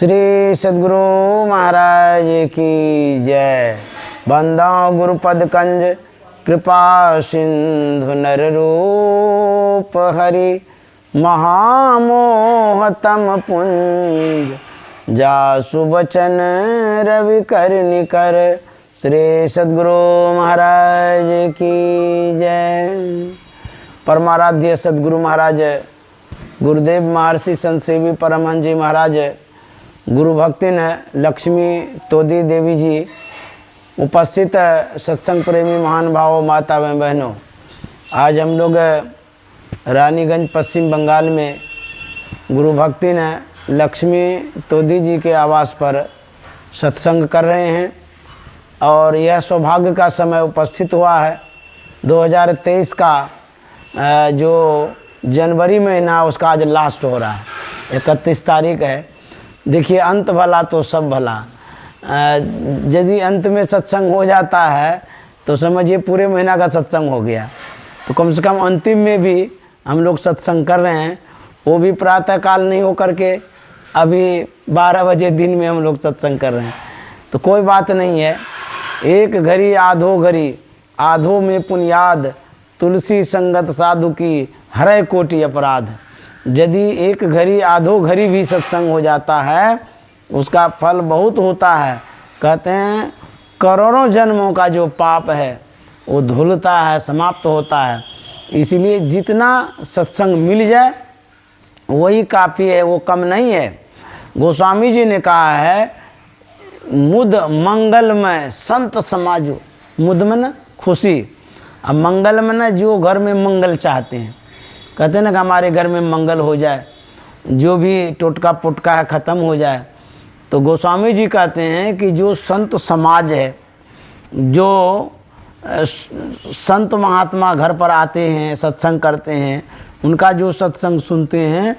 श्री सद्गुरु महाराज की जय। बंदाओ गुरुपद कंज कृपा सिंधु नर रूप हरि महामोहतम पुंज जासु बचन रवि कर निकर। श्री सद्गुरु महाराज की जय। परमाराध्य सद्गुरु महाराज गुरुदेव महर्षि संत सेवी परमहंस जी महाराज गुरु भक्तिन लक्ष्मी तोदी देवी जी उपस्थित सत्संग प्रेमी महानुभावों माता एवं बहनों, आज हम लोग रानीगंज पश्चिम बंगाल में गुरु भक्तिन लक्ष्मी तोदी जी के आवास पर सत्संग कर रहे हैं और यह सौभाग्य का समय उपस्थित हुआ है। 2023 का जो जनवरी महीना उसका आज लास्ट हो रहा है, 31 तारीख है। देखिए, अंत भला तो सब भला। यदि अंत में सत्संग हो जाता है तो समझिए पूरे महीना का सत्संग हो गया। तो कम से कम अंतिम में भी हम लोग सत्संग कर रहे हैं, वो भी प्रातः काल नहीं हो करके अभी 12 बजे दिन में हम लोग सत्संग कर रहे हैं। तो कोई बात नहीं है, एक घड़ी आधो घड़ी आधो में पुनियाद, तुलसी संगत साधु की हरै कोटि अपराध। यदि एक घड़ी आधो घड़ी भी सत्संग हो जाता है उसका फल बहुत होता है। कहते हैं करोड़ों जन्मों का जो पाप है वो धुलता है, समाप्त होता है। इसलिए जितना सत्संग मिल जाए वही काफ़ी है, वो कम नहीं है। गोस्वामी जी ने कहा है मुद मंगलमय संत समाजो। मुद में ना खुशी, अब मंगल में ना जो घर में मंगल चाहते हैं, कहते हैं ना कि हमारे घर में मंगल हो जाए, जो भी टोटका पुटका है ख़त्म हो जाए। तो गोस्वामी जी कहते हैं कि जो संत समाज है, जो संत महात्मा घर पर आते हैं सत्संग करते हैं, उनका जो सत्संग सुनते हैं,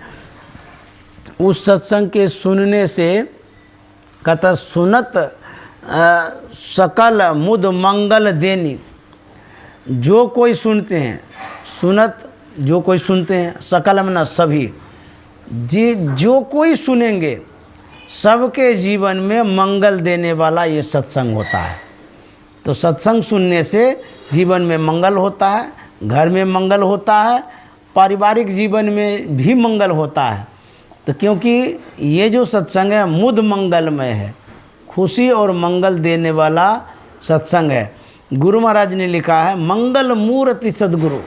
उस सत्संग के सुनने से कहता सुनत सकल मुद मंगल देनी। जो कोई सुनते हैं, सुनत जो कोई सुनते हैं, सकल में न सभी, जी जो कोई सुनेंगे सबके जीवन में मंगल देने वाला ये सत्संग होता है। तो सत्संग सुनने से जीवन में मंगल होता है, घर में मंगल होता है, पारिवारिक जीवन में भी मंगल होता है। तो क्योंकि ये जो सत्संग है मुद मंगलमय है, खुशी और मंगल देने वाला सत्संग है। गुरु महाराज ने लिखा है मंगल मूर्ति सद्गुरु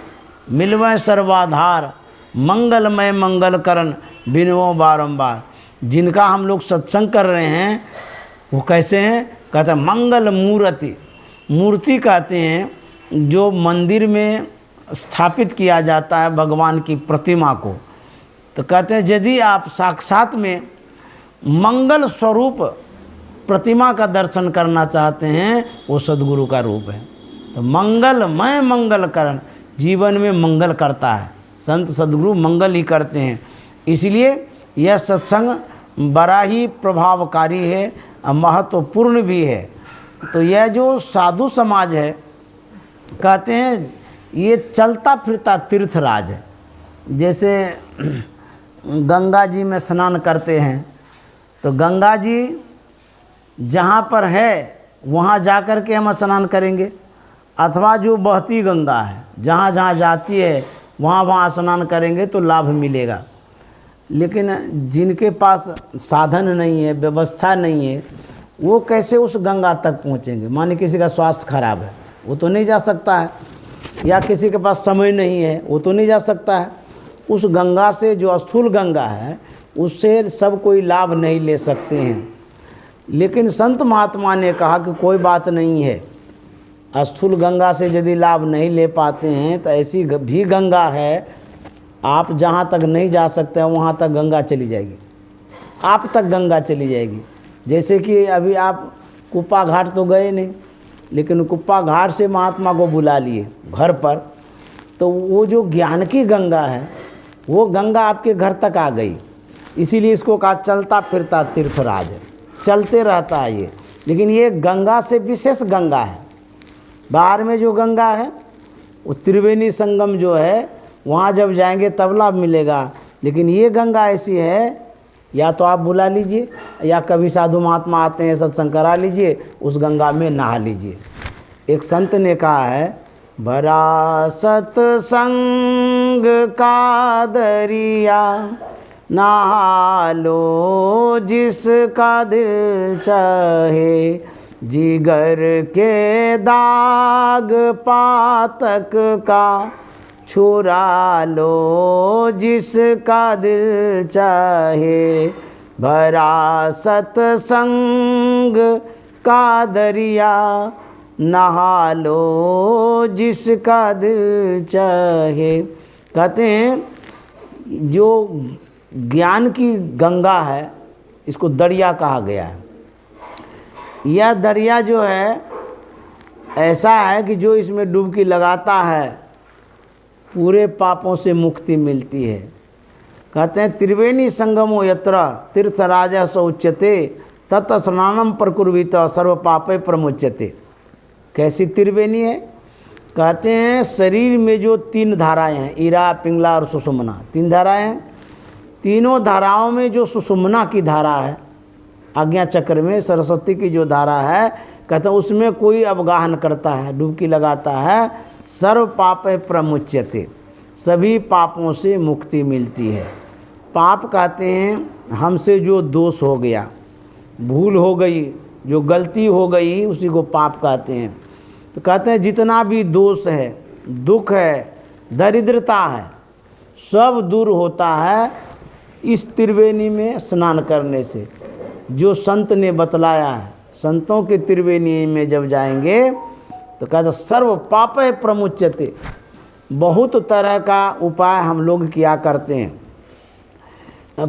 मिलवै सर्वाधार, मंगलमय मंगल करण बिनवो बारंबार। जिनका हम लोग सत्संग कर रहे हैं वो कैसे हैं? कहते हैं मंगल मूर्ति। मूर्ति कहते हैं जो मंदिर में स्थापित किया जाता है भगवान की प्रतिमा को। तो कहते हैं यदि आप साक्षात में मंगल स्वरूप प्रतिमा का दर्शन करना चाहते हैं, वो सद्गुरु का रूप है। तो मंगलमय मंगल करण, जीवन में मंगल करता है। संत सद्गुरु मंगल ही करते हैं। इसलिए यह सत्संग बड़ा ही प्रभावकारी है और महत्वपूर्ण भी है। तो यह जो साधु समाज है, कहते हैं ये चलता फिरता तीर्थराज है। जैसे गंगा जी में स्नान करते हैं तो गंगा जी जहाँ पर है वहाँ जा कर के हम स्नान करेंगे, अथवा जो बहती गंगा है जहाँ जहाँ जाती है वहाँ वहाँ स्नान करेंगे तो लाभ मिलेगा। लेकिन जिनके पास साधन नहीं है, व्यवस्था नहीं है, वो कैसे उस गंगा तक पहुँचेंगे? माने किसी का स्वास्थ्य खराब है वो तो नहीं जा सकता है, या किसी के पास समय नहीं है वो तो नहीं जा सकता है। उस गंगा से जो स्थूल गंगा है उससे सब कोई लाभ नहीं ले सकते हैं। लेकिन संत महात्मा ने कहा कि कोई बात नहीं है, स्थूल गंगा से यदि लाभ नहीं ले पाते हैं तो ऐसी भी गंगा है, आप जहाँ तक नहीं जा सकते हैं वहाँ तक गंगा चली जाएगी, आप तक गंगा चली जाएगी। जैसे कि अभी आप कुप्पा घाट तो गए नहीं, लेकिन कुप्पा घाट से महात्मा को बुला लिए घर पर, तो वो जो ज्ञान की गंगा है वो गंगा आपके घर तक आ गई। इसीलिए इसको कहा चलता फिरता तीर्थराज है, चलते रहता है ये। लेकिन ये गंगा से विशेष गंगा है। बाहर में जो गंगा है वो त्रिवेणी संगम जो है वहाँ जब जाएंगे तब लाभ मिलेगा। लेकिन ये गंगा ऐसी है, या तो आप बुला लीजिए या कभी साधु महात्मा आते हैं सत्संग करा लीजिए, उस गंगा में नहा लीजिए। एक संत ने कहा है, भरा सत्संग का दरिया नहा लो जिसका दिल चाहे, जिगर के दाग पातक का छुरा लो जिसका दिल चाहे, भरा सत्संग का दरिया नहा लो जिसका दिल चाहे। कहते हैं जो ज्ञान की गंगा है इसको दरिया कहा गया है। यह दरिया जो है ऐसा है कि जो इसमें डुबकी लगाता है पूरे पापों से मुक्ति मिलती है। कहते हैं त्रिवेणी संगमो यत्र तीर्थराज स उच्यते तत् स्नानम प्रकुर्वित सर्व पापे प्रमुच्यते। कैसी त्रिवेणी है? कहते हैं शरीर में जो 3 धाराएं हैं, ईरा, पिंगला और सुषुम्ना, 3 धाराएं हैं। तीनों धाराओं में जो सुषुम्ना की धारा है, आज्ञा चक्र में सरस्वती की जो धारा है, कहते हैं उसमें कोई अवगाहन करता है, डुबकी लगाता है, सर्व पापे प्रमुच्यते, सभी पापों से मुक्ति मिलती है। पाप कहते हैं हमसे जो दोष हो गया, भूल हो गई, जो गलती हो गई, उसी को पाप कहते हैं। तो कहते हैं जितना भी दोष है, दुख है, दरिद्रता है, सब दूर होता है इस त्रिवेणी में स्नान करने से, जो संत ने बतलाया है। संतों के त्रिवेणी में जब जाएंगे तो कहते सर्व पापे प्रमुच्यते। बहुत तरह का उपाय हम लोग किया करते हैं,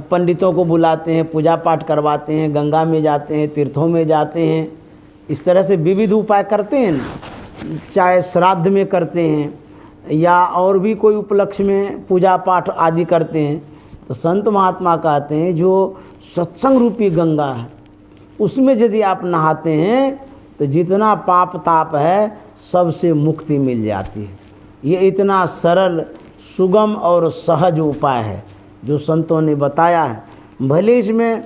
पंडितों को बुलाते हैं, पूजा पाठ करवाते हैं, गंगा में जाते हैं, तीर्थों में जाते हैं, इस तरह से विविध उपाय करते हैं ना। चाहे श्राद्ध में करते हैं या और भी कोई उपलक्ष्य में पूजा पाठ आदि करते हैं। तो संत महात्मा कहते हैं जो सत्संग रूपी गंगा है उसमें यदि आप नहाते हैं तो जितना पाप ताप है सबसे मुक्ति मिल जाती है। ये इतना सरल, सुगम और सहज उपाय है जो संतों ने बताया है। भले इसमें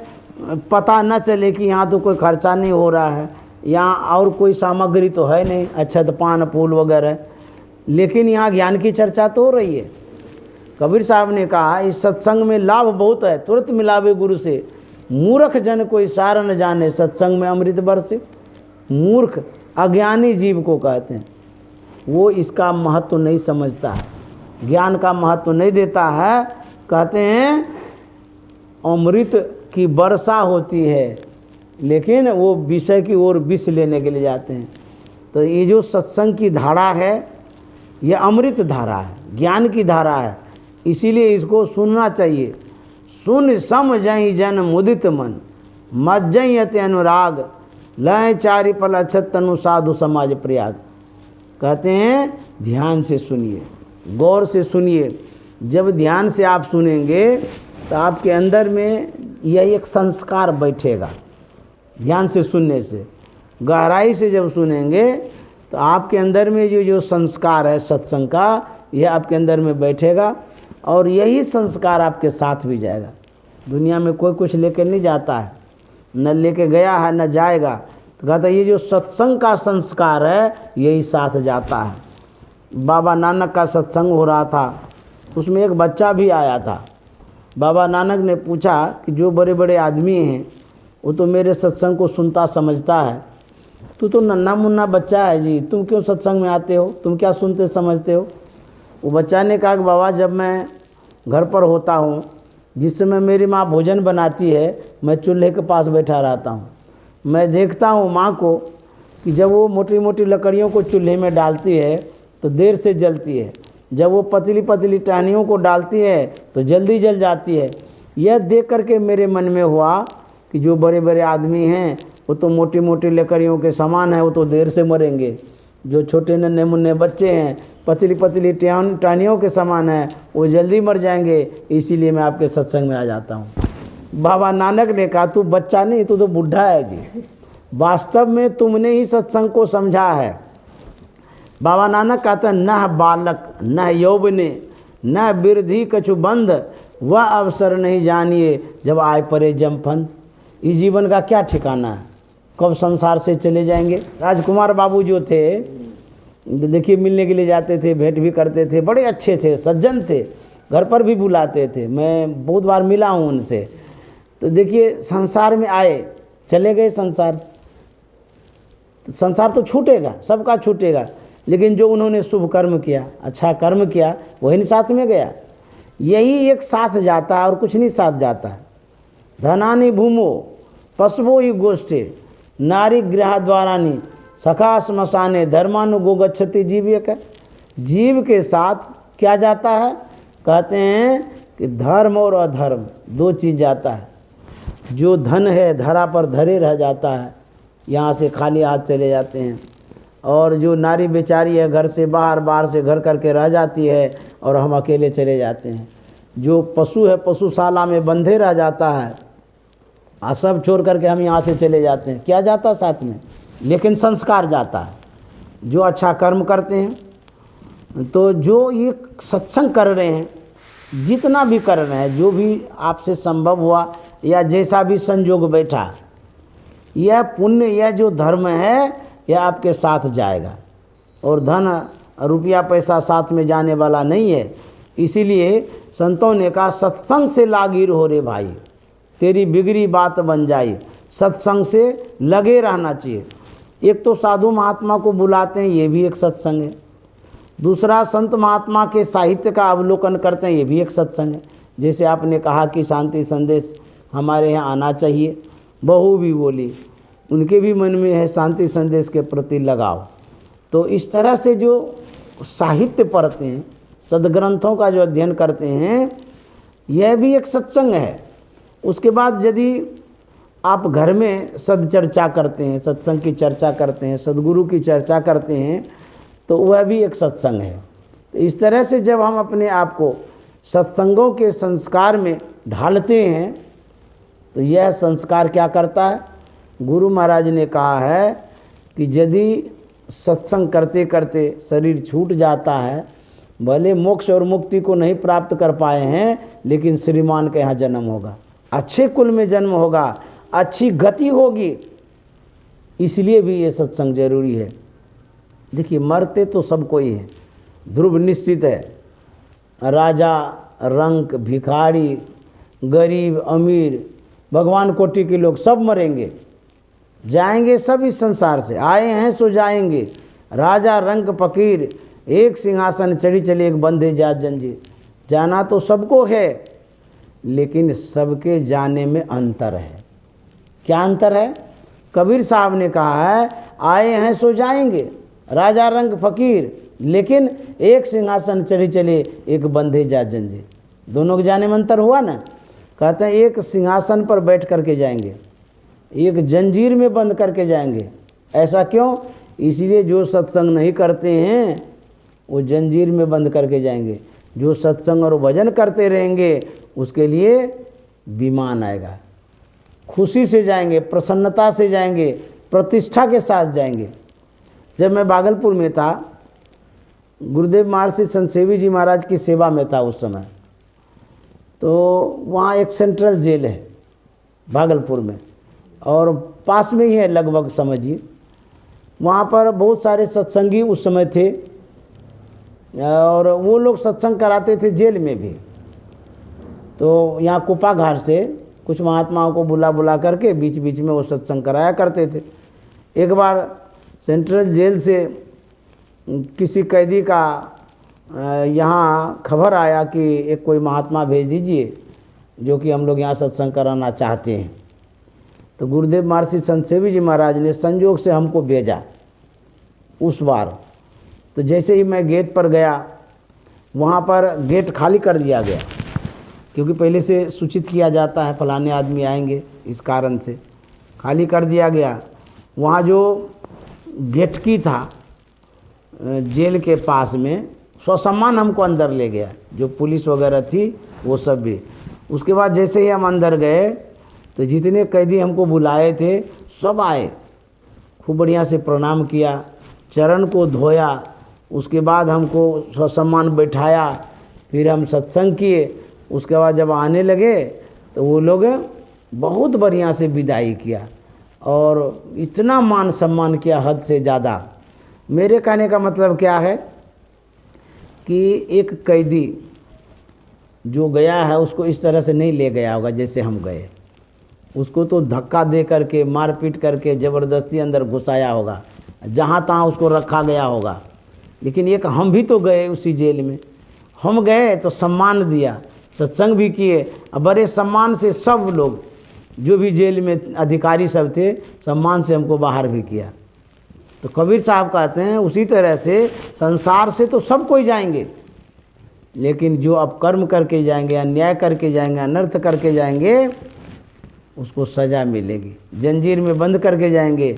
पता न चले कि यहाँ तो कोई खर्चा नहीं हो रहा है, यहाँ और कोई सामग्री तो है नहीं, अक्षत पान फूल वगैरह, लेकिन यहाँ ज्ञान की चर्चा तो हो रही है। कबीर साहब ने कहा इस सत्संग में लाभ बहुत है, तुरंत मिलावे गुरु से, मूर्ख जन कोई सार न जाने, सत्संग में अमृत बरसे। मूर्ख अज्ञानी जीव को कहते हैं, वो इसका महत्व नहीं समझता है, ज्ञान का महत्व नहीं देता है। कहते हैं अमृत की वर्षा होती है लेकिन वो विषय की ओर विष लेने के लिए जाते हैं। तो ये जो सत्संग की धारा है ये अमृत धारा है, ज्ञान की धारा है, इसीलिए इसको सुनना चाहिए। सुन सम जय जन मुदित मन, मज्जयते अनुराग, लय चारि पल अक्षत तनु साधु समाज प्रयाग। कहते हैं ध्यान से सुनिए, गौर से सुनिए। जब ध्यान से आप सुनेंगे तो आपके अंदर में यह एक संस्कार बैठेगा। ध्यान से सुनने से, गहराई से जब सुनेंगे तो आपके अंदर में जो संस्कार है सत्संग का, यह आपके अंदर में बैठेगा और यही संस्कार आपके साथ भी जाएगा। दुनिया में कोई कुछ लेकर नहीं जाता है, न लेके गया है न जाएगा। तो कहता है ये जो सत्संग का संस्कार है यही साथ जाता है। बाबा नानक का सत्संग हो रहा था, उसमें एक बच्चा भी आया था। बाबा नानक ने पूछा कि जो बड़े बड़े आदमी हैं वो तो मेरे सत्संग को सुनता समझता है, तू तो नन्हा मुन्ना बच्चा है जी, तुम क्यों सत्संग में आते हो, तुम क्या सुनते समझते हो? वो बच्चा ने कहा कि बाबा जब मैं घर पर होता हूँ, जिस समय मेरी माँ भोजन बनाती है, मैं चूल्हे के पास बैठा रहता हूँ। मैं देखता हूँ माँ को कि जब वो मोटी मोटी लकड़ियों को चूल्हे में डालती है तो देर से जलती है, जब वो पतली पतली टहनियों को डालती है तो जल्दी जल जाती है। यह देख करके मेरे मन में हुआ कि जो बड़े बड़े आदमी हैं वो तो मोटी मोटी लकड़ियों के समान है, वो तो देर से मरेंगे। जो छोटे नन्हे मुन्ने बच्चे हैं पतली पतली टहनियों के समान है, वो जल्दी मर जाएंगे, इसीलिए मैं आपके सत्संग में आ जाता हूँ। बाबा नानक ने कहा तू बच्चा नहीं, तू तो बुढ़ा है जी, वास्तव में तुमने ही सत्संग को समझा है। बाबा नानक कहते हैं न बालक न यौवने न वृद्धि कछु बंध, वह अवसर नहीं जानिए जब आए परे जमफंद। इस जीवन का क्या ठिकाना है, कब संसार से चले जाएंगे। राजकुमार बाबू जो थे, देखिए मिलने के लिए जाते थे, भेंट भी करते थे, बड़े अच्छे थे, सज्जन थे, घर पर भी बुलाते थे, मैं बहुत बार मिला हूँ उनसे। तो देखिए संसार में आए, चले गए संसार से। तो संसार तो छूटेगा, सबका छूटेगा, लेकिन जो उन्होंने शुभ कर्म किया, अच्छा कर्म किया, वही नहीं साथ में गया। यही एक साथ जाता है और कुछ नहीं साथ जाता है। धनानि भूमो पशवो ही गोष्ठे नारी गृह द्वारानी सखा श्मशाने धर्मानुगो गच्छति जीव। एक है, जीव के साथ क्या जाता है, कहते हैं कि धर्म और अधर्म दो चीज़ जाता है। जो धन है धरा पर धरे रह जाता है, यहाँ से खाली हाथ चले जाते हैं। और जो नारी बेचारी है घर से बाहर, बाहर से घर करके रह जाती है और हम अकेले चले जाते हैं। जो पशु है पशुशाला में बंधे रह जाता है, सब छोड़ करके हम यहाँ से चले जाते हैं। क्या जाता साथ में, लेकिन संस्कार जाता है। जो अच्छा कर्म करते हैं, तो जो ये सत्संग कर रहे हैं, जितना भी कर रहे हैं, जो भी आपसे संभव हुआ या जैसा भी संजोग बैठा, यह पुण्य, यह जो धर्म है, यह आपके साथ जाएगा। और धन रुपया पैसा साथ में जाने वाला नहीं है। इसीलिए संतों ने कहा सत्संग से लागीर हो रे भाई, तेरी बिगड़ी बात बन जाई। सत्संग से लगे रहना चाहिए। एक तो साधु महात्मा को बुलाते हैं, ये भी एक सत्संग है। दूसरा संत महात्मा के साहित्य का अवलोकन करते हैं, ये भी एक सत्संग है। जैसे आपने कहा कि शांति संदेश हमारे यहाँ आना चाहिए, बहू भी बोली, उनके भी मन में है शांति संदेश के प्रति लगाव। तो इस तरह से जो साहित्य पढ़ते हैं, सदग्रंथों का जो अध्ययन करते हैं, यह भी एक सत्संग है। उसके बाद यदि आप घर में सदचर्चा करते हैं, सत्संग की चर्चा करते हैं, सदगुरु की चर्चा करते हैं, तो वह भी एक सत्संग है। तो इस तरह से जब हम अपने आप को सत्संगों के संस्कार में ढालते हैं, तो यह संस्कार क्या करता है। गुरु महाराज ने कहा है कि यदि सत्संग करते करते शरीर छूट जाता है, भले मोक्ष और मुक्ति को नहीं प्राप्त कर पाए हैं, लेकिन श्रीमान के यहाँ जन्म होगा, अच्छे कुल में जन्म होगा, अच्छी गति होगी। इसलिए भी ये सत्संग जरूरी है। देखिए मरते तो सब कोई है, ध्रुव निश्चित है। राजा, रंक, भिखारी, गरीब, अमीर, भगवान कोटि के लोग सब मरेंगे, जाएंगे सब इस संसार से। आए हैं सो जाएंगे। राजा, रंक, फकीर, एक सिंहासन चढ़ी चले एक बंधे जात जंजीर। जाना तो सबको है, लेकिन सबके जाने में अंतर है। क्या अंतर है। कबीर साहब ने कहा है आए हैं सो जाएंगे, राजा, रंग, फकीर, लेकिन एक सिंहासन चढ़ी चले एक बंधे जात जंजीर। दोनों के जाने में अंतर हुआ ना। कहते हैं एक सिंहासन पर बैठ करके जाएंगे, एक जंजीर में बंद करके जाएंगे। ऐसा क्यों। इसलिए जो सत्संग नहीं करते हैं वो जंजीर में बंद करके जाएंगे। जो सत्संग और भजन करते रहेंगे उसके लिए विमान आएगा, खुशी से जाएंगे, प्रसन्नता से जाएंगे, प्रतिष्ठा के साथ जाएंगे। जब मैं भागलपुर में था, गुरुदेव महर्षि संत सेवी जी महाराज की सेवा में था उस समय, तो वहाँ एक सेंट्रल जेल है भागलपुर में, और पास में ही है लगभग समझिए। वहाँ पर बहुत सारे सत्संगी उस समय थे, और वो लोग सत्संग कराते थे जेल में भी। तो यहाँ कुपा घाट से कुछ महात्माओं को बुला बुला करके बीच बीच में वो सत्संग कराया करते थे। एक बार सेंट्रल जेल से किसी कैदी का यहाँ खबर आया कि एक कोई महात्मा भेज दीजिए जो कि हम लोग यहाँ सत्संग कराना चाहते हैं। तो गुरुदेव महर्षि संत सेवी जी महाराज ने संयोग से हमको भेजा उस बार। तो जैसे ही मैं गेट पर गया, वहाँ पर गेट खाली कर दिया गया, क्योंकि पहले से सूचित किया जाता है फलाने आदमी आएंगे, इस कारण से खाली कर दिया गया। वहाँ जो गेटकी था जेल के पास में, ससम्मान हमको अंदर ले गया, जो पुलिस वगैरह थी वो सब भी। उसके बाद जैसे ही हम अंदर गए तो जितने कैदी हमको बुलाए थे सब आए, खूब बढ़िया से प्रणाम किया, चरण को धोया, उसके बाद हमको ससम्मान बैठाया, फिर हम सत्संग किए। उसके बाद जब आने लगे तो वो लोग बहुत बढ़िया से विदाई किया और इतना मान सम्मान किया हद से ज़्यादा। मेरे कहने का मतलब क्या है कि एक कैदी जो गया है उसको इस तरह से नहीं ले गया होगा जैसे हम गए। उसको तो धक्का दे करके, मारपीट करके, ज़बरदस्ती अंदर घुसाया होगा, जहाँ तहाँ उसको रखा गया होगा। लेकिन एक हम भी तो गए उसी जेल में, हम गए तो सम्मान दिया, सत्संग भी किए, बड़े सम्मान से सब लोग जो भी जेल में अधिकारी सब थे सम्मान से हमको बाहर भी किया। तो कबीर साहब कहते हैं उसी तरह से संसार से तो सब कोई जाएंगे, लेकिन जो अपकर्म करके जाएंगे, अन्याय करके जाएंगे, अनर्थ करके जाएंगे, उसको सज़ा मिलेगी। जंजीर में बंद करके जाएंगे,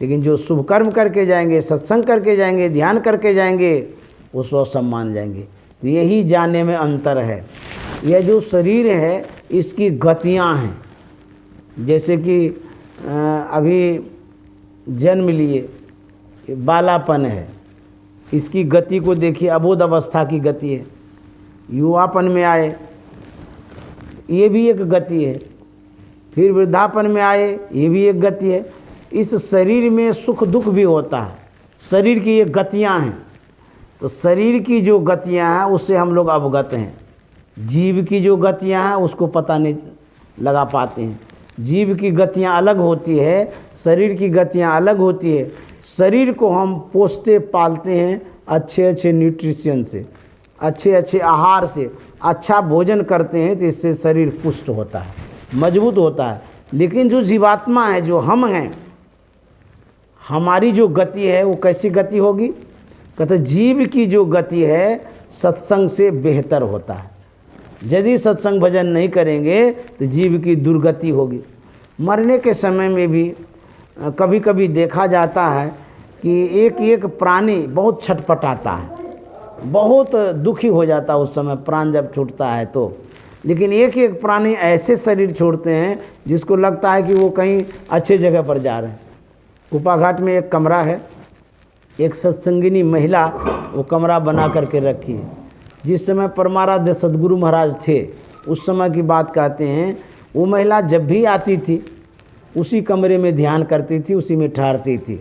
लेकिन जो शुभ कर्म करके जाएंगे, सत्संग करके जाएंगे, ध्यान करके जाएंगे, वो स्व सम्मान जाएंगे। तो यही जाने में अंतर है। यह जो शरीर है इसकी गतियाँ हैं, जैसे कि अभी जन्म लिए बालापन है, इसकी गति को देखिए, अबोध अवस्था की गति है। युवापन में आए ये भी एक गति है, फिर वृद्धापन में आए ये भी एक गति है। इस शरीर में सुख दुख भी होता है, शरीर की ये गतियाँ हैं। तो शरीर की जो गतियाँ हैं उससे हम लोग अवगत हैं। जीव की जो गतियाँ हैं उसको पता नहीं लगा पाते हैं। जीव की गतियाँ अलग होती है, शरीर की गतियाँ अलग होती है। शरीर को हम पोसते पालते हैं अच्छे अच्छे न्यूट्रिशन से, अच्छे अच्छे आहार से, अच्छा भोजन करते हैं, तो इससे शरीर पुष्ट होता है, मजबूत होता है। लेकिन जो जीवात्मा है, जो हम हैं, हमारी जो गति है वो कैसी गति होगी? कहते जीव की जो गति है सत्संग से बेहतर होता है। यदि सत्संग भजन नहीं करेंगे तो जीव की दुर्गति होगी। मरने के समय में भी कभी कभी देखा जाता है कि एक एक प्राणी बहुत छटपटाता है, बहुत दुखी हो जाता है उस समय प्राण जब छूटता है तो। लेकिन एक एक प्राणी ऐसे शरीर छोड़ते हैं जिसको लगता है कि वो कहीं अच्छे जगह पर जा रहे हैं। कुपा घाट में एक कमरा है, एक सत्संगिनी महिला वो कमरा बना करके रखी है। जिस समय परमाराध्य सदगुरु महाराज थे उस समय की बात कहते हैं, वो महिला जब भी आती थी उसी कमरे में ध्यान करती थी, उसी में ठहरती थी।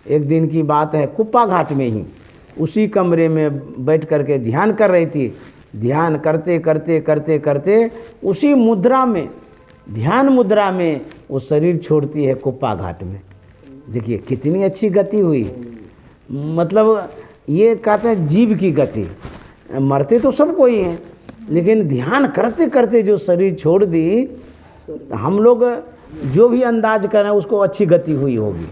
एक दिन की बात है, कुप्पा घाट में ही उसी कमरे में बैठ करके ध्यान कर रही थी। ध्यान करते करते करते करते उसी मुद्रा में, ध्यान मुद्रा में वो शरीर छोड़ती है कुप्पा घाट में। देखिए कितनी अच्छी गति हुई। मतलब ये कहते हैं जीव की गति। मरते तो सब कोई हैं, लेकिन ध्यान करते करते जो शरीर छोड़ दी, हम लोग जो भी अंदाज करें उसको अच्छी गति हुई होगी,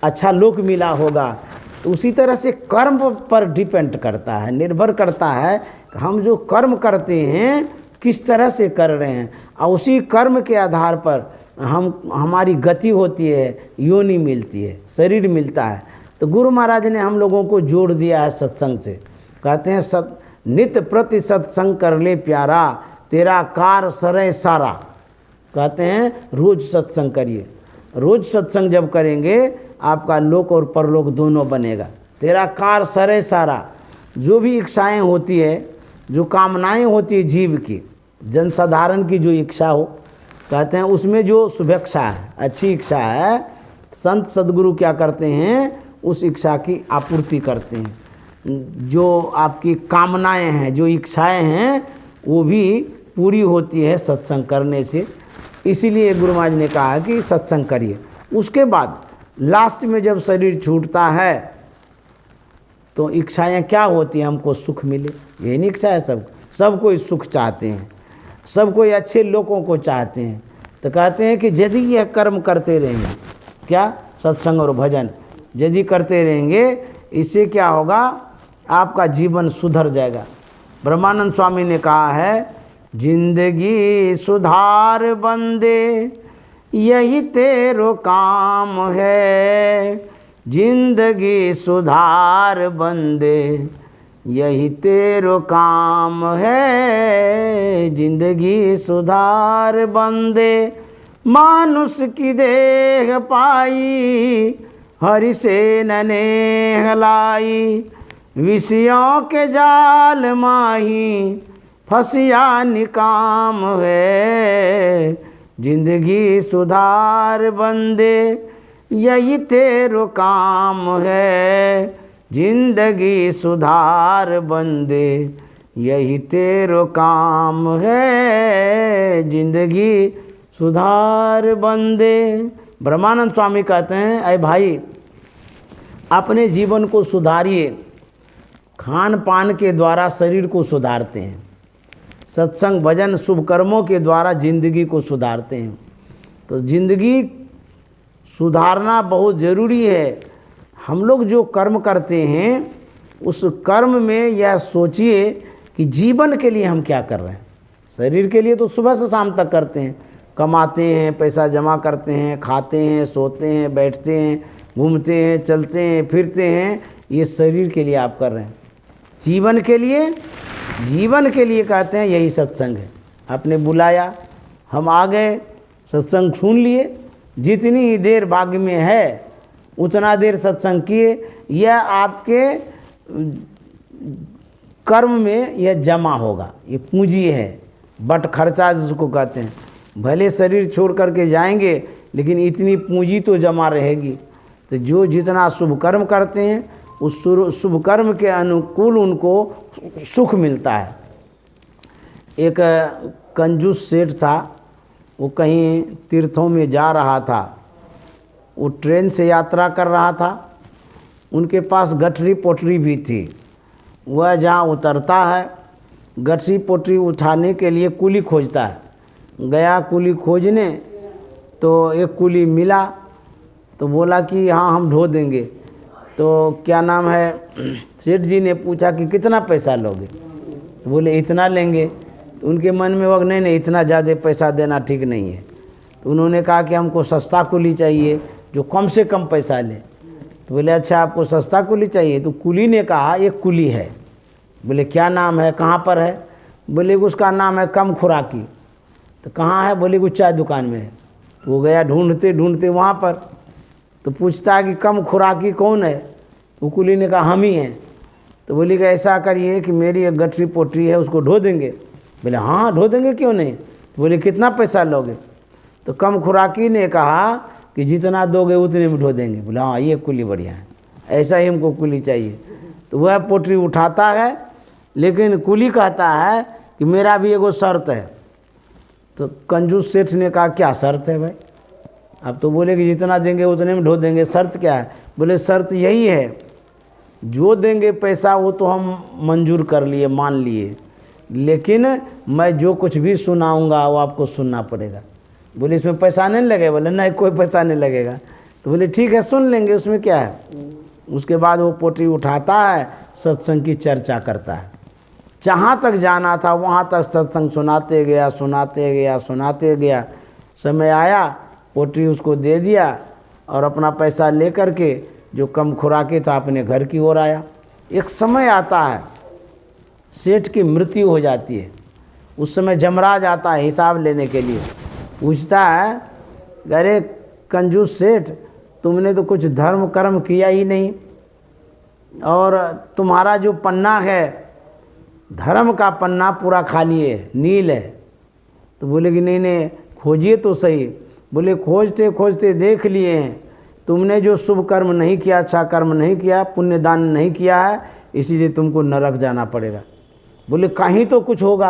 अच्छा लोक मिला होगा। तो उसी तरह से कर्म पर डिपेंड करता है, निर्भर करता है हम जो कर्म करते हैं किस तरह से कर रहे हैं, और उसी कर्म के आधार पर हमारी गति होती है, योनि मिलती है, शरीर मिलता है। तो गुरु महाराज ने हम लोगों को जोड़ दिया है सत्संग से। कहते हैं नित्य प्रति सत्संग कर ले प्यारा, तेरा कार सरे सारा। कहते हैं रोज सत्संग करिए। रोज सत्संग जब करेंगे आपका लोक और परलोक दोनों बनेगा। तेरा कार सरे सारा, जो भी इच्छाएं होती है, जो कामनाएं होती है जीव की, जनसाधारण की जो इच्छा हो, कहते हैं उसमें जो शुभेच्छा है, अच्छी इच्छा है, संत सदगुरु क्या करते हैं, उस इच्छा की आपूर्ति करते हैं। जो आपकी कामनाएं हैं, जो इच्छाएं हैं, वो भी पूरी होती है सत्संग करने से। इसीलिए गुरु महाराज ने कहा कि सत्संग करिए। उसके बाद लास्ट में जब शरीर छूटता है तो इच्छाएं क्या होती हैं? हमको सुख मिले, यही नहीं इच्छा है। सब कोई सुख चाहते हैं, सब कोई अच्छे लोगों को चाहते हैं। तो कहते हैं कि यदि यह कर्म करते रहेंगे, क्या सत्संग और भजन यदि करते रहेंगे, इससे क्या होगा, आपका जीवन सुधर जाएगा। ब्रह्मानंद स्वामी ने कहा है, जिंदगी सुधार बंदे यही तेरो काम है, जिंदगी सुधार बंदे यही तेरो काम है, जिंदगी सुधार बंदे। मानुष की देह पाई हरि से ननेह लाई, विषयों के जाल माही फसिया निकाम है। जिंदगी सुधार बंदे यही तेरो काम है। जिंदगी सुधार बंदे यही तेरो काम है। जिंदगी सुधार बंदे। ब्रह्मानंद स्वामी कहते हैं, अरे भाई अपने जीवन को सुधारिए। खान पान के द्वारा शरीर को सुधारते हैं, सत्संग भजन शुभ कर्मों के द्वारा जिंदगी को सुधारते हैं। तो जिंदगी सुधारना बहुत ज़रूरी है। हम लोग जो कर्म करते हैं उस कर्म में यह सोचिए कि जीवन के लिए हम क्या कर रहे हैं। शरीर के लिए तो सुबह से शाम तक करते हैं, कमाते हैं, पैसा जमा करते हैं, खाते हैं, सोते हैं, बैठते हैं, घूमते हैं, चलते हैं, फिरते हैं। ये शरीर के लिए आप कर रहे हैं। जीवन के लिए, जीवन के लिए कहते हैं यही सत्संग है। आपने बुलाया, हम आ गए, सत्संग सुन लिए। जितनी ही देर भाग्य में है उतना देर सत्संग किए। यह आपके कर्म में यह जमा होगा। ये पूंजी है, बट खर्चा जिसको कहते हैं। भले शरीर छोड़ करके जाएंगे लेकिन इतनी पूंजी तो जमा रहेगी। तो जो जितना शुभ कर्म करते हैं उस शुभ कर्म के अनुकूल उनको सुख मिलता है। एक कंजूस सेठ था, वो कहीं तीर्थों में जा रहा था। वो ट्रेन से यात्रा कर रहा था। उनके पास गठरी पोटरी भी थी। वह जहाँ उतरता है गठरी पोटरी उठाने के लिए कुली खोजता है। गया कुली खोजने तो एक कुली मिला, तो बोला कि हाँ हम ढो देंगे। तो क्या नाम है, सेठ जी ने पूछा कि कितना पैसा लोगे? तो बोले इतना लेंगे। तो उनके मन में वह नहीं इतना ज़्यादा पैसा देना ठीक नहीं है। तो उन्होंने कहा कि हमको सस्ता कुली चाहिए जो कम से कम पैसा ले। तो बोले अच्छा आपको सस्ता कुली चाहिए? तो कुली ने कहा एक कुली है। बोले क्या नाम है, कहाँ पर है? बोले उसका नाम है कम खुराकी। तो कहाँ है? बोले कुछ चाय दुकान में है। तो वो गया ढूंढते ढूंढते वहाँ पर। तो पूछता है कि कम खुराकी कौन है? वो कुली ने कहा हम ही हैं। तो बोली कि ऐसा करिए कि मेरी एक गठरी पोटरी है उसको ढो देंगे। बोले हाँ ढो देंगे, क्यों नहीं। तो बोले कितना पैसा लोगे? तो कम खुराकी ने कहा कि जितना दोगे उतने में ढो देंगे। बोले हाँ ये कुली बढ़िया है, ऐसा ही हमको कुली चाहिए। तो वह पोटरी उठाता है, लेकिन कुली कहता है कि मेरा भी एगो शर्त है। तो कंजूस सेठ ने कहा क्या शर्त है भाई? अब तो बोले कि जितना देंगे उतने में ढो देंगे, शर्त क्या है? बोले शर्त यही है, जो देंगे पैसा वो तो हम मंजूर कर लिए, मान लिए, लेकिन मैं जो कुछ भी सुनाऊंगा वो आपको सुनना पड़ेगा। बोले इसमें पैसा नहीं लगेगा? बोले नहीं कोई पैसा नहीं लगेगा। तो बोले ठीक है सुन लेंगे, उसमें क्या है। उसके बाद वो पोटरी उठाता है, सत्संग की चर्चा करता है। जहाँ तक जाना था वहाँ तक सत्संग सुनाते गया, सुनाते गया, सुनाते गया। समय आया, पोटरी उसको दे दिया और अपना पैसा ले करके जो कम खुराकी था अपने घर की ओर आया। एक समय आता है सेठ की मृत्यु हो जाती है। उस समय जमराज आता है हिसाब लेने के लिए। पूछता है अरे कंजूस सेठ, तुमने तो कुछ धर्म कर्म किया ही नहीं और तुम्हारा जो पन्ना है धर्म का पन्ना पूरा खाली है, नील है। तो बोले कि नहीं खोजिए तो सही। बोले खोजते खोजते देख लिए हैं, तुमने जो शुभ कर्म नहीं किया, अच्छा कर्म नहीं किया, पुण्य दान नहीं किया है, इसीलिए तुमको नरक जाना पड़ेगा। बोले कहीं तो कुछ होगा।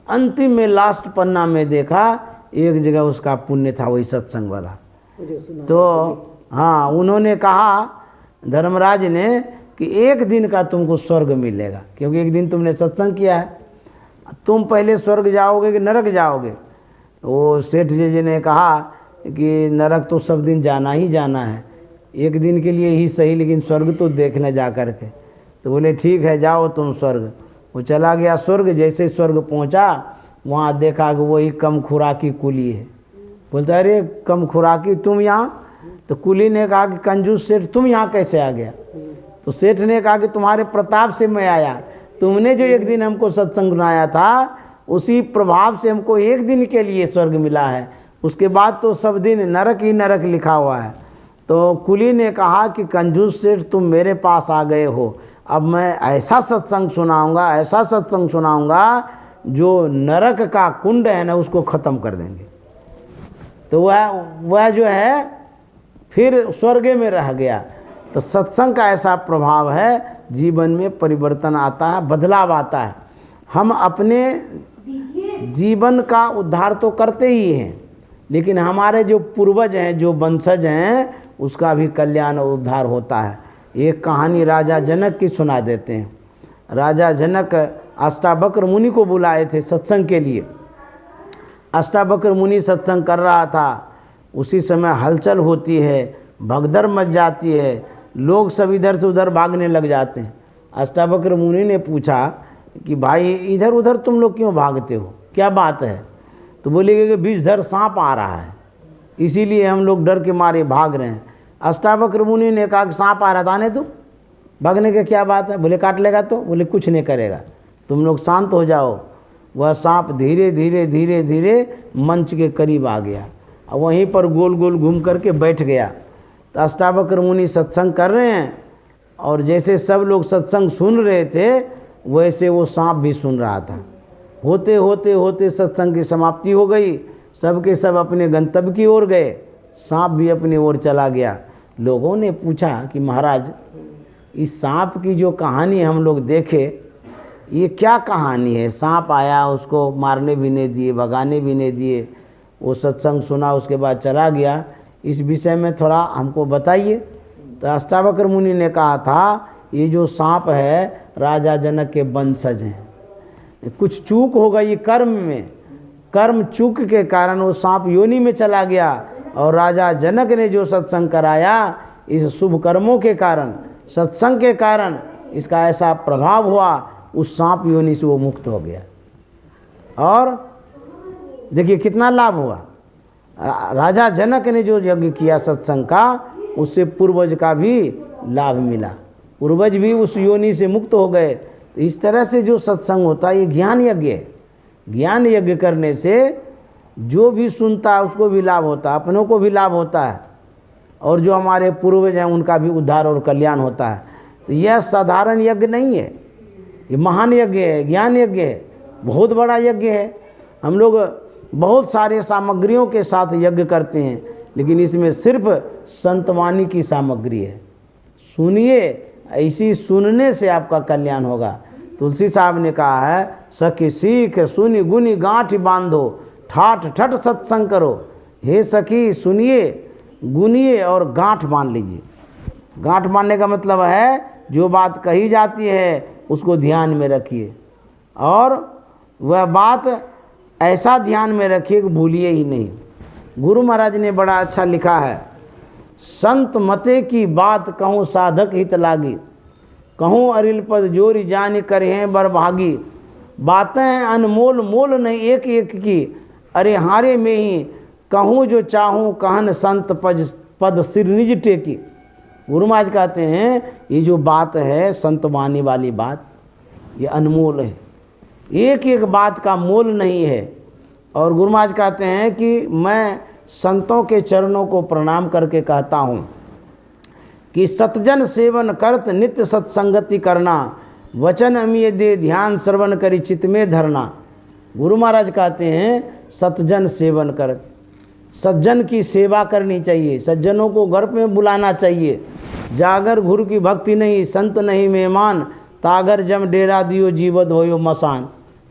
अंतिम में लास्ट पन्ना में देखा, एक जगह उसका पुण्य था, वही सत्संग वाला। तो हाँ उन्होंने कहा धर्मराज ने कि एक दिन का तुमको स्वर्ग मिलेगा, क्योंकि एक दिन तुमने सत्संग किया है। तुम पहले स्वर्ग जाओगे कि नरक जाओगे? वो सेठ जी ने कहा कि नरक तो सब दिन जाना ही जाना है, एक दिन के लिए ही सही, लेकिन स्वर्ग तो देखने जा कर के। तो बोले ठीक है जाओ तुम स्वर्ग। वो चला गया स्वर्ग। जैसे स्वर्ग पहुंचा वहाँ देखा कि वही कम खुराकी कुली है। बोलता अरे कम खुराकी तुम यहाँ? तो कुली ने कहा कि कंजूस सेठ तुम यहाँ कैसे आ गया? तो सेठ ने कहा कि तुम्हारे प्रताप से मैं आया, तुमने जो एक दिन हमको सत्संग सुनाया था उसी प्रभाव से हमको एक दिन के लिए स्वर्ग मिला है, उसके बाद तो सब दिन नरक ही नरक लिखा हुआ है। तो कुली ने कहा कि कंजूस सेठ तुम मेरे पास आ गए हो, अब मैं ऐसा सत्संग सुनाऊंगा, ऐसा सत्संग सुनाऊंगा जो नरक का कुंड है ना उसको ख़त्म कर देंगे। तो वह जो है फिर स्वर्ग में रह गया। तो सत्संग का ऐसा प्रभाव है, जीवन में परिवर्तन आता है, बदलाव आता है। हम अपने जीवन का उद्धार तो करते ही हैं, लेकिन हमारे जो पूर्वज हैं, जो वंशज हैं, उसका भी कल्याण और उद्धार होता है। एक कहानी राजा जनक की सुना देते हैं। राजा जनक अष्टावक्र मुनि को बुलाए थे सत्संग के लिए। अष्टावक्र मुनि सत्संग कर रहा था, उसी समय हलचल होती है, भगदड़ मच जाती है, लोग सब इधर से उधर भागने लग जाते हैं। अष्टावक्र मुनि ने पूछा कि भाई इधर उधर तुम लोग क्यों भागते हो, क्या बात है? तो बोले कि बीचधर सांप आ रहा है, इसीलिए हम लोग डर के मारे भाग रहे हैं। अष्टावक्र मुनि ने कहा कि सांप आ रहा था, आने दो, भागने की क्या बात है? बोले काट लेगा तो? बोले कुछ नहीं करेगा, तुम लोग शांत हो जाओ। वह सांप धीरे धीरे धीरे धीरे मंच के करीब आ गया और वहीं पर गोल गोल घूम करके बैठ गया। तो अष्टावक्र मुनि सत्संग कर रहे हैं और जैसे सब लोग सत्संग सुन रहे थे वैसे वो सांप भी सुन रहा था। होते होते होते सत्संग की समाप्ति हो गई, सबके सब अपने गंतव्य की ओर गए, सांप भी अपनी ओर चला गया। लोगों ने पूछा कि महाराज, इस सांप की जो कहानी हम लोग देखे, ये क्या कहानी है? सांप आया, उसको मारने भी नहीं दिए, भगाने भी नहीं दिए, वो सत्संग सुना, उसके बाद चला गया, इस विषय में थोड़ा हमको बताइए। तो अष्टावक्र मुनि ने कहा था, ये जो सांप है राजा जनक के वंशज हैं, कुछ चूक हो गई कर्म में, कर्म चूक के कारण वो सांप योनि में चला गया और राजा जनक ने जो सत्संग कराया, इस शुभ कर्मों के कारण, सत्संग के कारण इसका ऐसा प्रभाव हुआ, उस सांप योनि से वो मुक्त हो गया। और देखिए कितना लाभ हुआ। राजा जनक ने जो यज्ञ किया सत्संग का, उससे पूर्वज का भी लाभ मिला, पूर्वज भी उस योनि से मुक्त हो गए। तो इस तरह से जो सत्संग होता है ये ज्ञान यज्ञ है। ज्ञान यज्ञ करने से जो भी सुनता है उसको भी लाभ होता है, अपनों को भी लाभ होता है, और जो हमारे पूर्वज हैं उनका भी उद्धार और कल्याण होता है। तो यह साधारण यज्ञ नहीं है, ये महान यज्ञ है, ज्ञान यज्ञ है, बहुत बड़ा यज्ञ है। हम लोग बहुत सारे सामग्रियों के साथ यज्ञ करते हैं, लेकिन इसमें सिर्फ संतवाणी की सामग्री है। सुनिए, ऐसी सुनने से आपका कल्याण होगा। तुलसी साहब ने कहा है, सखी सीख सुनि गुनी गांठ बांधो, ठाठ ठठ सत्संग करो। हे सखी सुनिए, गुनिए और गांठ बांध लीजिए। गांठ बांधने का मतलब है जो बात कही जाती है उसको ध्यान में रखिए, और वह बात ऐसा ध्यान में रखिए कि भूलिए ही नहीं। गुरु महाराज ने बड़ा अच्छा लिखा है, संत मते की बात कहूँ साधक हित लागी, कहूँ अरिल पद जोरी जान करे हैं बरभागी। बातें हैं अनमोल मोल नहीं एक एक की, अरे हारे में ही कहूँ जो चाहूँ कहन संत पद सिर निज टेकी। गुरु महाराज कहते हैं ये जो बात है संतवाणी वाली बात, ये अनमोल है, एक एक बात का मोल नहीं है। और गुरु महाराज कहते हैं कि मैं संतों के चरणों को प्रणाम करके कहता हूँ कि सतजन सेवन करत नित्य सत्संगति करना, वचन अमीय दे ध्यान श्रवण करी चित्त में धरना। गुरु महाराज कहते हैं सतजन सेवन करत, सज्जन की सेवा करनी चाहिए, सज्जनों को घर में बुलाना चाहिए। जागर गुरु की भक्ति नहीं, संत नहीं मेहमान, तागर जम डेरा दियो जीवत होयो मसान।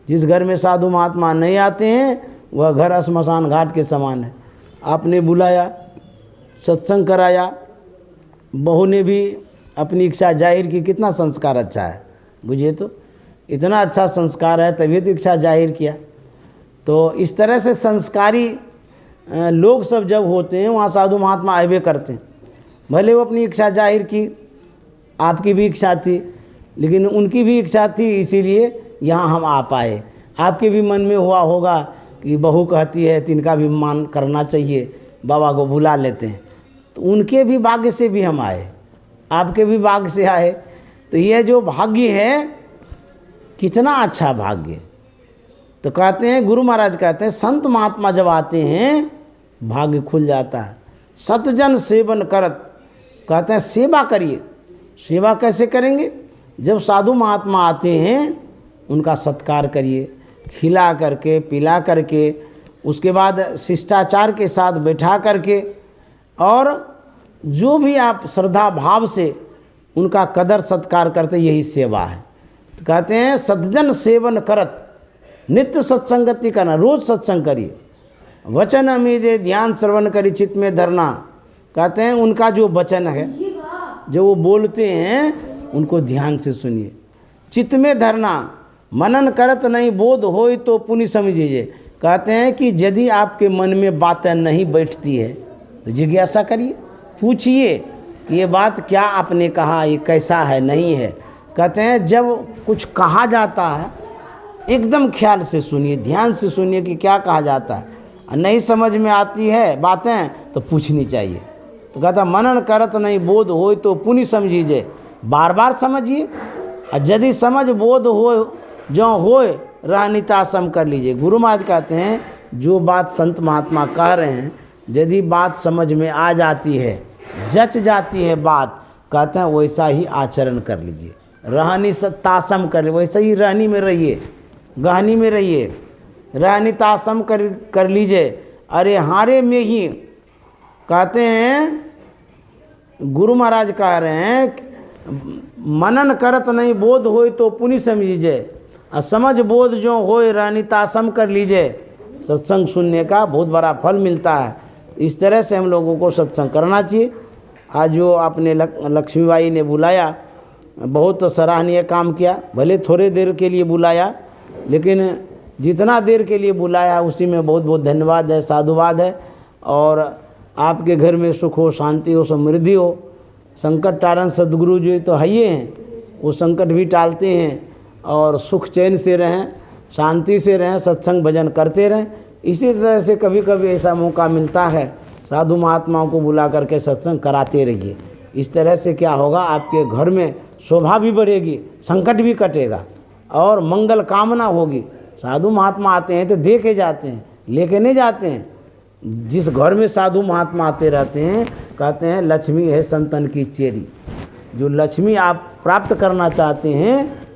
जिस घर में साधु महात्मा नहीं आते हैं वह घर श्मशान घाट के समान है। आपने बुलाया, सत्संग कराया, बहू ने भी अपनी इच्छा जाहिर की, कितना संस्कार अच्छा है। बुझिए तो इतना अच्छा संस्कार है, तभी तो इच्छा जाहिर किया। तो इस तरह से संस्कारी लोग सब जब होते हैं वहाँ साधु महात्मा आए करते हैं। भले वो अपनी इच्छा जाहिर की, आपकी भी इच्छा थी, लेकिन उनकी भी इच्छा थी, इसीलिए यहाँ हम आ पाए। आपके भी मन में हुआ होगा कि बहू कहती है तो इनका भी मान करना चाहिए, बाबा को बुला लेते हैं। तो उनके भी भाग्य से भी हम आए, आपके भी भाग्य से आए। तो यह जो भाग्य है कितना अच्छा भाग्य। तो कहते हैं, गुरु महाराज कहते हैं, संत महात्मा जब आते हैं भाग्य खुल जाता है। सतजन सेवन करत, कहते हैं सेवा करिए। सेवा कैसे करेंगे? जब साधु महात्मा आते हैं उनका सत्कार करिए, खिला करके पिला करके, उसके बाद शिष्टाचार के साथ बैठा करके, और जो भी आप श्रद्धा भाव से उनका कदर सत्कार करते, यही सेवा है। तो कहते हैं सज्जन सेवन करत नित्य सत्संगति करना, रोज सत्संग करिए। वचन अमीदे ध्यान श्रवण करी चित्त में धरना। कहते हैं उनका जो वचन है, जो वो बोलते हैं, उनको ध्यान से सुनिए। चित्त में धरना, मनन करत नहीं बोध होय तो पुनि समझिए। कहते हैं कि यदि आपके मन में बातें नहीं बैठती है तो जिज्ञासा करिए, पूछिए ये बात क्या आपने कहा, ये कैसा है, नहीं है। कहते हैं जब कुछ कहा जाता है एकदम ख्याल से सुनिए, ध्यान से सुनिए कि क्या कहा जाता है। और नहीं समझ में आती है बातें तो पूछनी चाहिए। तो कहता मनन करत नहीं बोध होय तो पुनि समझिए, बार बार समझिए। और यदि समझ बोध हो जो होए रहनिता सम कर लीजिए। गुरु महाराज कहते हैं जो बात संत महात्मा कह रहे हैं, यदि बात समझ में आ जाती है, जच जाती है बात, कहते हैं वैसा ही आचरण कर लीजिए। रहनी तासम कर, वैसे ही रहनी में रहिए, गहनी में रहिए, रहनी तासम कर लीजिए। अरे हारे में ही कहते हैं गुरु महाराज कह रहे हैं मनन करत नहीं बोध होय तो पुनि समझिए, और समझ बोध जो होय रहनी तासम कर लीजिए। सत्संग सुनने का बहुत बड़ा फल मिलता है। इस तरह से हम लोगों को सत्संग करना चाहिए। आज जो आपने लक्ष्मीबाई ने बुलाया, बहुत सराहनीय काम किया। भले थोड़े देर के लिए बुलाया, लेकिन जितना देर के लिए बुलाया उसी में बहुत बहुत धन्यवाद है, साधुवाद है। और आपके घर में सुख हो, शांति हो, समृद्धि हो। संकट टारन सद्गुरु जी तो है ही हैं, वो संकट भी टालते हैं और सुख चैन से रहें, शांति से रहें, सत्संग भजन करते रहें। इसी तरह से कभी कभी ऐसा मौका मिलता है, साधु महात्माओं को बुला करके सत्संग कराते रहिए। इस तरह से क्या होगा, आपके घर में शोभा भी बढ़ेगी, संकट भी कटेगा और मंगल कामना होगी। साधु महात्मा आते हैं तो दे के जाते हैं, लेके नहीं जाते हैं। जिस घर में साधु महात्मा आते रहते हैं, कहते हैं लक्ष्मी है संतन की चेरी। जो लक्ष्मी आप प्राप्त करना चाहते हैं,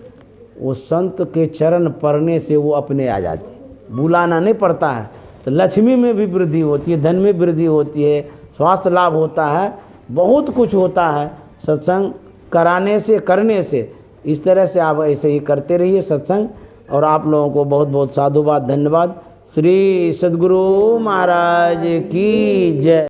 वो संत के चरण पड़ने से वो अपने आ जाती है, बुलाना नहीं पड़ता है। तो लक्ष्मी में भी वृद्धि होती है, धन में वृद्धि होती है, स्वास्थ्य लाभ होता है, बहुत कुछ होता है सत्संग कराने से, करने से। इस तरह से आप ऐसे ही करते रहिए सत्संग। और आप लोगों को बहुत बहुत साधुवाद, धन्यवाद। श्री सद्गुरु महाराज की जय।